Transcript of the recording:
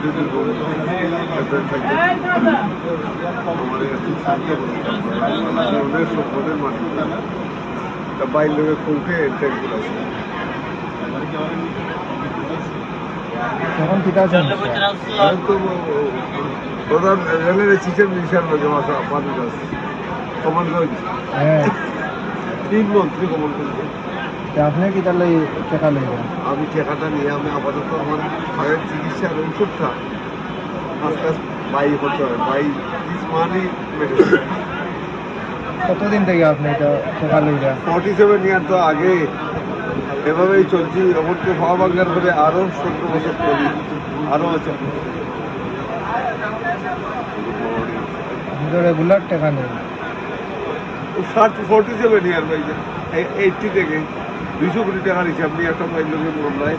যদি অনেক সম্পদের মাটি বাইর লোকের কৌটে ট্যাঙ্কগুলো আছে এখন ঠিক আছে তো প্রধান রেলের চিফের মিনিস্টার জমা পানি গাছ কমলগঞ্জ হ্যাঁ 3 মন্ত্রী কমলগঞ্জ আপনি কি তাহলে টাকা লইবেন আমি টাকাটা নিয়ে আমি আপাতত আমার ভাইয়ের চিকিৎসার ওষুধটা আস্তে আস্তে বাই করতে হবে বাই দিস মানি মেডিসিন কতদিন থেকে আপনি এটা টাকা লইবেন 47 ইয়ার তো আগে এভাবেই চলছি এখন তো হওয়া বাংলার করে আরও 17 বছর করি আরও আছে আপনি তো রেগুলার টাকা নেন 47 ইয়ার ভাই 80 থেকে 200 কোটি টাকার হিসাব নিয়ে একটা মাইল লোকের মামলায়